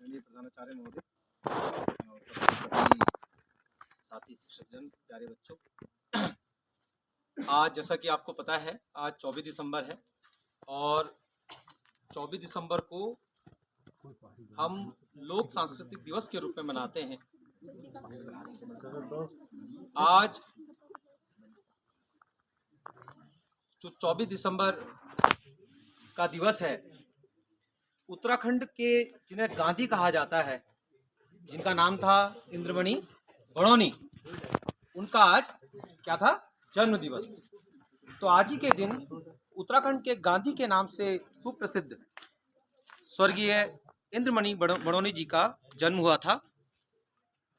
माननीय प्रधानाचार्य महोदय और सभी साथी शिक्षकजन, प्यारे बच्चों, आज जैसा कि आपको पता है आज 24 दिसंबर है और 24 दिसंबर को हम लोक सांस्कृतिक दिवस के रूप में मनाते हैं। आज जो 24 दिसंबर का दिवस है, उत्तराखंड के जिन्हें गांधी कहा जाता है, जिनका नाम था इंद्रमणि बड़ौनी, उनका आज क्या था? जन्म दिवस। तो आज ही के दिन उत्तराखंड के गांधी के नाम से सुप्रसिद्ध स्वर्गीय इंद्रमणि बड़ौनी जी का जन्म हुआ था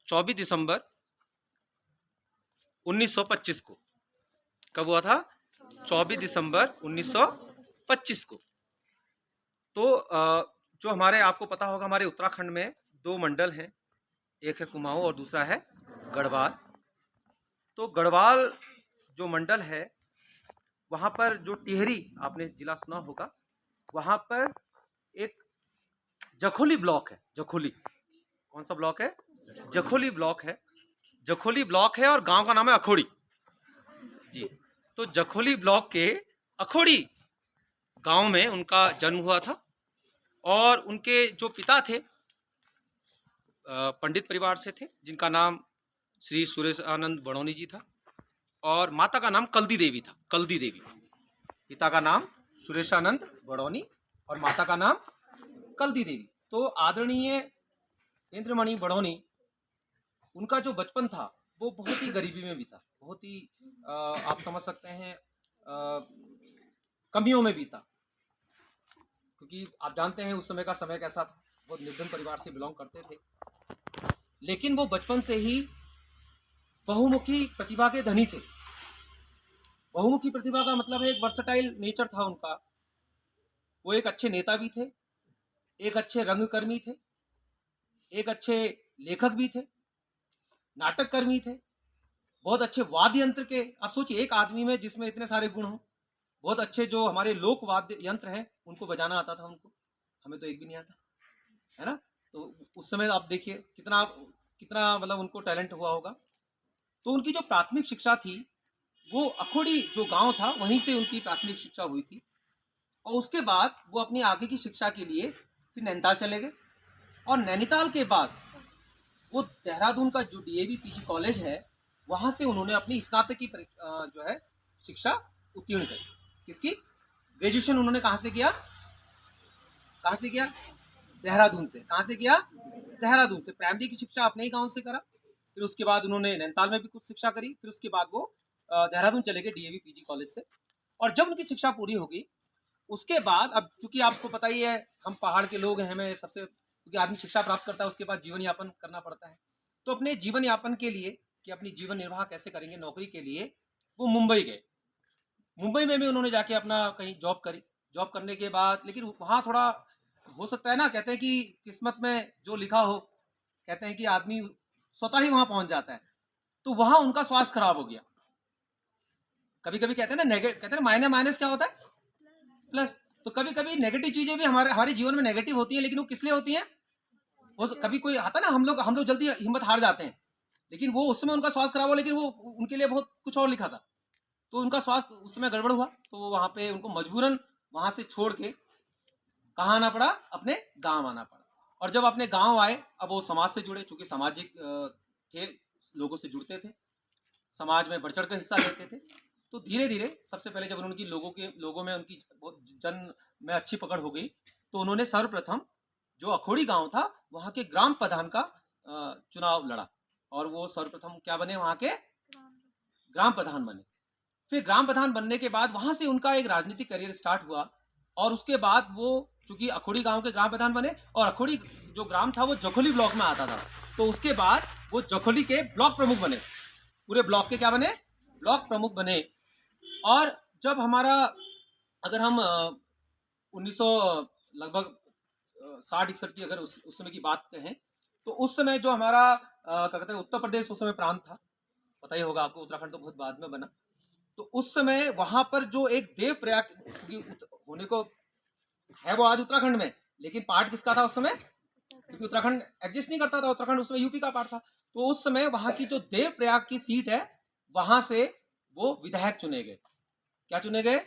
24 दिसंबर 1925 को। कब हुआ था? 24 दिसंबर 1925 को। तो जो हमारे, आपको पता होगा, हमारे उत्तराखंड में दो मंडल हैं, एक है कुमाऊं और दूसरा है गढ़वाल। तो गढ़वाल जो मंडल है, वहाँ पर जो टिहरी आपने जिला सुना होगा, वहाँ पर एक जखोली ब्लॉक है। जखोली, कौन सा ब्लॉक है? जखोली ब्लॉक है। जखोली ब्लॉक है और गांव का नाम है अखोड़ी जी। तो जखोली ब्लॉक के अखोड़ी गांव में उनका जन्म हुआ था और उनके जो पिता थे पंडित परिवार से थे, जिनका नाम श्री सुरेशानंद बड़ौनी जी था और माता का नाम कल्दी देवी था। कल्दी देवी, पिता का नाम सुरेशानंद बड़ौनी और माता का नाम कल्दी देवी। तो आदरणीय इंद्रमणि बड़ौनी, उनका जो बचपन था वो बहुत ही गरीबी में बीता, बहुत ही आप समझ सकते हैं कमियों में बीता, क्योंकि आप जानते हैं उस समय का समय कैसा था। बहुत निर्धन परिवार से बिलोंग करते थे, लेकिन वो बचपन से ही बहुमुखी प्रतिभा के धनी थे। बहुमुखी प्रतिभा का मतलब है एक वर्सटाइल नेचर था उनका। वो एक अच्छे नेता भी थे, एक अच्छे रंगकर्मी थे, एक अच्छे लेखक भी थे, नाटक कर्मी थे, बहुत अच्छे वाद्य यंत्र के। आप सोचिए, एक आदमी में जिसमें इतने सारे गुण हो। बहुत अच्छे जो हमारे लोक वाद्य यंत्र हैं उनको बजाना आता था उनको, हमें तो एक भी नहीं आता है ना। तो उस समय आप देखिए कितना कितना मतलब उनको टैलेंट हुआ होगा। तो उनकी जो प्राथमिक शिक्षा थी वो अखोड़ी जो गांव था वहीं से उनकी प्राथमिक शिक्षा हुई थी और उसके बाद वो अपनी आगे की शिक्षा के लिए फिर नैनीताल चले गए और नैनीताल के बाद वो देहरादून का जो डीएवी पीजी कॉलेज है वहां से उन्होंने अपनी स्नातक की जो है शिक्षा उत्तीर्ण करी। किसकी? ग्रेजुएशन उन्होंने कहाँ से किया? कहाँ से किया? देहरादून से। कहाँ से किया? देहरादून से। प्राइमरी की शिक्षा अपने ही गांव से करा, फिर उसके बाद उन्होंने नैनीताल में भी कुछ शिक्षा करी, फिर उसके बाद वो देहरादून चले गए डीएवी पीजी कॉलेज से। और जब उनकी शिक्षा पूरी हो गई उसके बाद, अब चूंकि आपको पता ही है हम पहाड़ के लोग हैं, हमें सबसे, क्योंकि आदमी शिक्षा प्राप्त करता है उसके बाद जीवन यापन करना पड़ता है। तो अपने जीवन यापन के लिए कि अपनी जीवन निर्वाह कैसे करेंगे, नौकरी के लिए वो मुंबई गए। मुंबई में भी उन्होंने जाके अपना कहीं जॉब करी। जॉब करने के बाद लेकिन वहाँ थोड़ा हो सकता है ना, कहते हैं कि किस्मत में जो लिखा हो, कहते हैं कि आदमी स्वतः ही वहां पहुंच जाता है। तो वहां उनका स्वास्थ्य खराब हो गया। कभी कभी कहते हैं ना, कहते हैं माइनस माइनस क्या होता है? प्लस। तो कभी कभी नेगेटिव चीजें भी हमारे जीवन में नेगेटिव होती है, लेकिन वो किस लिए होती है? वो कभी कोई आता ना, हम लोग जल्दी हिम्मत हार जाते हैं, लेकिन वो उस समय उनका स्वास्थ्य खराब हो, लेकिन वो उनके लिए बहुत कुछ और लिखा था। तो उनका स्वास्थ्य उस समय गड़बड़ हुआ, तो वहां पे उनको मजबूरन वहां से छोड़ के कहाँ आना पड़ा? अपने गांव आना पड़ा। और जब अपने गांव आए, अब वो समाज से जुड़े, चूंकि सामाजिक थे, लोगों से जुड़ते थे, समाज में बढ़ चढ़ कर हिस्सा लेते थे। तो धीरे धीरे सबसे पहले जब उनकी लोगों में उनकी जन में अच्छी पकड़ हो गई, तो उन्होंने सर्वप्रथम जो अखोड़ी गांव था वहां के ग्राम प्रधान का चुनाव लड़ा और वो सर्वप्रथम क्या बने? वहां के ग्राम प्रधान बने। फिर ग्राम प्रधान बनने के बाद वहां से उनका एक राजनीतिक करियर स्टार्ट हुआ और उसके बाद वो चूंकि अखोड़ी गांव के ग्राम प्रधान बने और अखोड़ी जो ग्राम था वो जखोली ब्लॉक में आता था, तो उसके बाद वो जखोली के ब्लॉक प्रमुख बने। पूरे ब्लॉक के क्या बने? ब्लॉक प्रमुख बने। और जब हमारा, अगर हम 1900 लगभग 60-61 की अगर उस समय की बात कहें, तो उस समय जो हमारा क्या कहते हैं उत्तर प्रदेश उस समय प्रांत था, पता ही होगा आपको, उत्तराखंड तो बहुत बाद में बना। तो उस समय वहां पर जो एक देवप्रयाग होने को है, वो आज उत्तराखंड में, लेकिन पार्ट किसका था उस समय? क्योंकि उत्तराखंड एग्जिस्ट नहीं करता था, उत्तराखंड उसमें यूपी का पार्ट था। तो उस समय वहां की जो देवप्रयाग की सीट है, वहां से वो विधायक चुने गए। क्या चुने गए?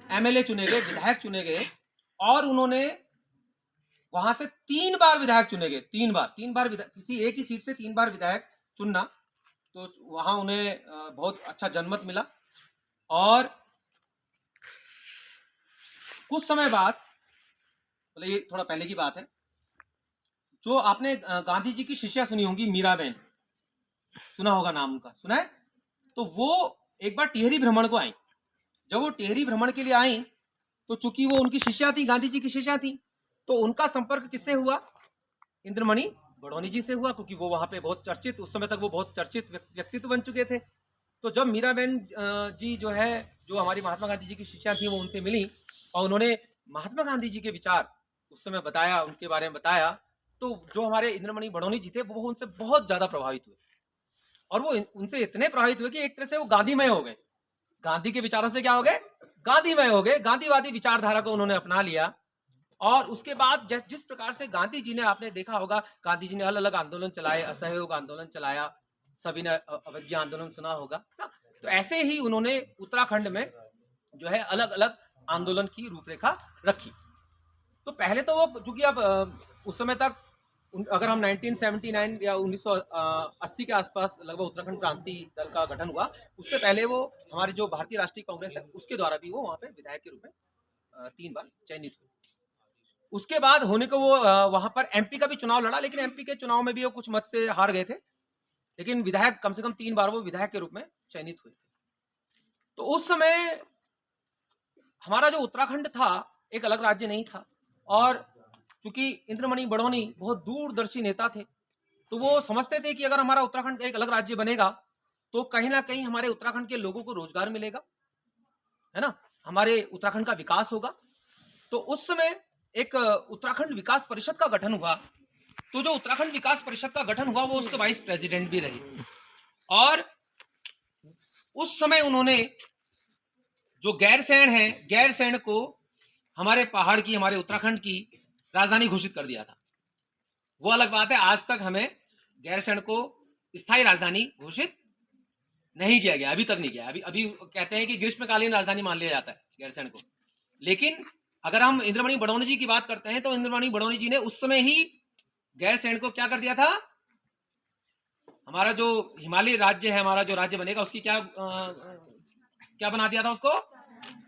एमएलए चुने गए, विधायक चुने गए। और उन्होंने वहां से 3 बार विधायक चुने गए, 3 बार किसी एक ही सीट से 3 बार विधायक चुनना। तो वहां उन्हें बहुत अच्छा जनमत मिला। और कुछ समय बाद, मतलब ये थोड़ा पहले की बात है, जो आपने गांधी जी की शिष्या सुनी होंगी, मीराबेन, सुना होगा नाम उनका, सुना है? तो वो एक बार टिहरी भ्रमण को आई। जब वो टिहरी भ्रमण के लिए आई, तो चूंकि वो उनकी शिष्या थी, गांधी जी की शिष्या थी, तो उनका संपर्क किससे हुआ? इंद्रमणि बड़ौनी जी से हुआ, क्योंकि वो वहां पे बहुत चर्चित, उस समय तक वो बहुत चर्चित व्यक्तित्व बन चुके थे। तो जब मीराबेन जी जो है, जो हमारी महात्मा गांधी जी की शिष्या थी, वो उनसे मिली और उन्होंने महात्मा गांधी जी के विचार उस समय बताया, उनके बारे में बताया। तो जो हमारे इंद्रमणि बड़ौनी जी थे, वो उनसे बहुत ज्यादा प्रभावित हुए। और वो उनसे इतने प्रभावित हुए कि एक तरह से वो गांधीमय हो गए। गांधी के विचारों से क्या हो गए? गांधीमय हो गए। गांधीवादी विचारधारा को उन्होंने अपना लिया। और उसके बाद जिस प्रकार से गांधी जी ने, आपने देखा होगा, गांधी जी ने अलग अलग आंदोलन चलाए, असहयोग आंदोलन चलाया, सभी ने अवज्ञा आंदोलन सुना होगा ना? तो ऐसे ही उन्होंने उत्तराखंड में जो है अलग अलग आंदोलन की रूपरेखा रखी। तो पहले तो वो, चूंकि अब उस समय तक, अगर हम 1979 या 1980 के आसपास लगभग उत्तराखंड क्रांति दल का गठन हुआ, उससे पहले वो हमारी जो भारतीय राष्ट्रीय कांग्रेस है, उसके द्वारा भी वो वहां पे विधायक के रूप में 3 बार चयनित हुए। उसके बाद होने को वो वहां पर एमपी का भी चुनाव लड़ा, लेकिन एमपी के चुनाव में भी वो कुछ मत से हार गए थे। लेकिन विधायक कम से कम 3 बार वो विधायक के रूप में चयनित हुए थे। तो उस समय हमारा जो उत्तराखंड था, एक अलग राज्य नहीं था। और चूंकि इंद्रमणि बड़ौनी बहुत दूरदर्शी नेता थे, तो वो समझते थे कि अगर हमारा उत्तराखंड एक अलग राज्य बनेगा, तो कहीं ना कहीं हमारे उत्तराखंड के लोगों को रोजगार मिलेगा, है ना, हमारे उत्तराखंड का विकास होगा। तो उस समय एक उत्तराखंड विकास परिषद का गठन हुआ। तो जो उत्तराखंड विकास परिषद का गठन हुआ, वो उसके वाइस प्रेसिडेंट भी रहे। और उस समय उन्होंने जो गैरसैंण है, गैरसैंण को हमारे पहाड़ की, हमारे उत्तराखंड की राजधानी घोषित कर दिया था। वो अलग बात है, आज तक हमें गैरसैंण को स्थायी राजधानी घोषित नहीं किया गया, अभी तक नहीं किया। अभी कहते हैं कि ग्रीष्मकालीन राजधानी मान लिया जाता है गैरसैंण को। लेकिन अगर हम इंद्रमणि बड़ौनी जी की बात करते हैं, तो इंद्रमणि बड़ौनी जी ने उस समय ही गैरसैंण को क्या कर दिया था? हमारा जो हिमालय राज्य है, हमारा जो राज्य बनेगा, उसकी क्या बना दिया था उसको?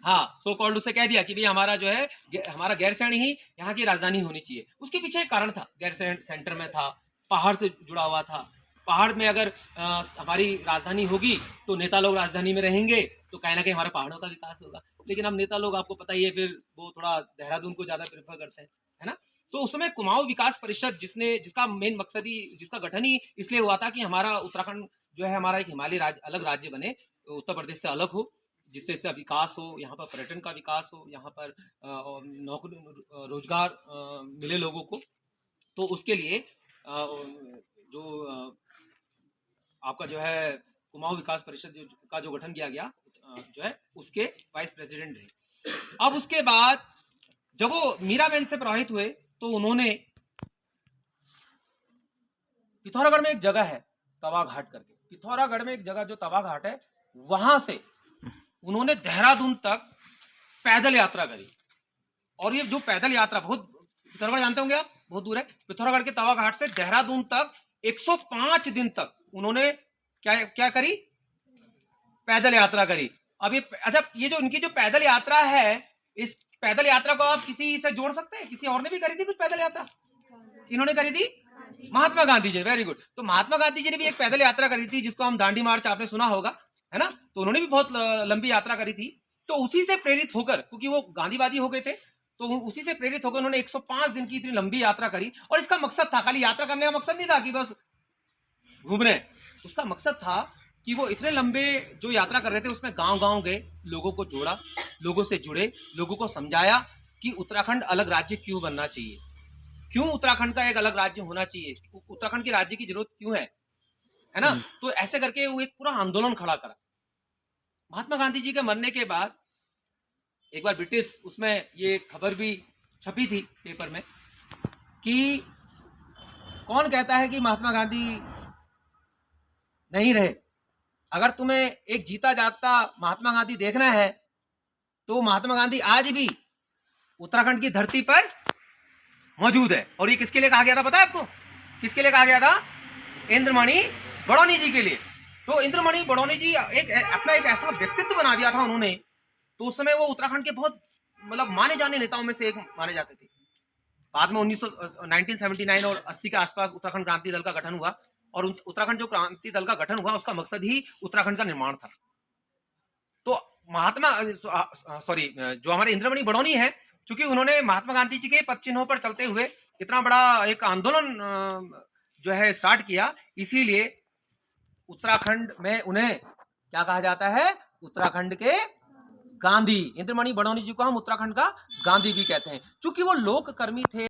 हाँ, सो कॉल्ड उसे कह दिया कि भाई हमारा जो है, हमारा गैरसैंण ही यहाँ की राजधानी होनी चाहिए। उसके पीछे एक कारण था, गैरसैंण सेंटर में था, पहाड़ से जुड़ा हुआ था। पहाड़ में अगर हमारी राजधानी होगी, तो नेता लोग राजधानी में रहेंगे, तो कहीं ना कहीं हमारे पहाड़ों का विकास होगा। लेकिन अब नेता लोग, आपको पता ही है, फिर वो थोड़ा देहरादून को ज्यादा प्रेफर करते हैं, है ना? तो उस समय कुमाऊं विकास परिषद, जिसका मेन मकसद ही, जिसका गठन ही इसलिए हुआ था कि हमारा उत्तराखंड जो है, हमारा एक हिमालय राज्य, अलग राज्य बने, उत्तर प्रदेश से अलग हो, जिससे इससे विकास हो, यहाँ पर पर्यटन का विकास हो, यहाँ पर नौकरी, रोजगार मिले लोगों को। तो उसके लिए जो आपका जो है कुमाऊं विकास परिषद का जो गठन किया गया, जो है उसके वाइस प्रेसिडेंट रहे। अब उसके बाद जब वो मीराबेन से प्रभावित हुए, तो उन्होंने पिथौरागढ़ में एक जगह है तवा घाट करके, पिथौरागढ़ में एक जगह जो तवा घाट है, वहां से उन्होंने देहरादून तक पैदल यात्रा करी। और ये जो पैदल यात्रा, बहुत, पिथौरागढ़ जानते होंगे आप, बहुत दूर है। पिथौरागढ़ के तवा घाट से देहरादून तक 105 दिन तक उन्होंने क्या करी? पैदल यात्रा करी। अब ये, अच्छा, ये जो उनकी जो पैदल यात्रा है, इस पैदल यात्रा को आप किसी से जोड़ सकते हैं? किसी और ने भी करी थी कुछ पैदल यात्रा? इन्होंने करी थी, महात्मा गांधी जी। Very good. तो महात्मा गांधी जी ने भी एक पैदल यात्रा करी थी, जिसको हम दांडी मार्च, आपने सुना होगा, है ना? तो उन्होंने भी बहुत लंबी यात्रा करी थी। तो उसी से प्रेरित होकर, क्योंकि वो गांधीवादी हो गए थे, तो उसी से प्रेरित होकर उन्होंने 105 दिन की इतनी लंबी यात्रा करी। और इसका मकसद था, खाली यात्रा करने का मकसद नहीं था कि बस घूमने, उसका मकसद था कि वो इतने लंबे जो यात्रा कर रहे थे, उसमें गांव गांव गए, लोगों को जोड़ा, लोगों से जुड़े, लोगों को समझाया कि उत्तराखंड अलग राज्य क्यों बनना चाहिए, क्यों उत्तराखंड का एक अलग राज्य होना चाहिए, उत्तराखंड के राज्य की जरूरत क्यों है ना? तो ऐसे करके वो एक पूरा आंदोलन खड़ा करा। महात्मा गांधी जी के मरने के बाद एक बार ब्रिटिश, उसमें ये खबर भी छपी थी पेपर में कि कौन कहता है कि महात्मा गांधी नहीं रहे? अगर तुम्हें एक जीता जागता महात्मा गांधी देखना है तो महात्मा गांधी आज भी उत्तराखंड की धरती पर मौजूद है। और ये किसके लिए कहा गया था पता है आपको? किसके लिए कहा गया था? इंद्रमणि बड़ौनी जी के लिए। तो इंद्रमणि बड़ौनी जी अपना एक ऐसा व्यक्तित्व बना दिया था उन्होंने, तो उस समय वो उत्तराखंड के बहुत मतलब माने जाने नेताओं में से एक माने जाते थे। बाद में 1979 और 80 के आसपास उत्तराखंड क्रांति दल का गठन हुआ, और उत्तराखंड जो क्रांति दल का गठन हुआ उसका मकसद ही उत्तराखंड का निर्माण था। तो जो हमारे इंद्रमणि बड़ौनी है, क्योंकि उन्होंने महात्मा गांधी जी के पद चिन्हों पर चलते हुए इतना बड़ा एक आंदोलन जो है स्टार्ट किया, इसीलिए उत्तराखंड में उन्हें क्या कहा जाता है? उत्तराखंड के गांधी। इंद्रमणि बड़ौनी जी को हम उत्तराखंड का गांधी भी कहते हैं, क्योंकि वो लोक कर्मी थे।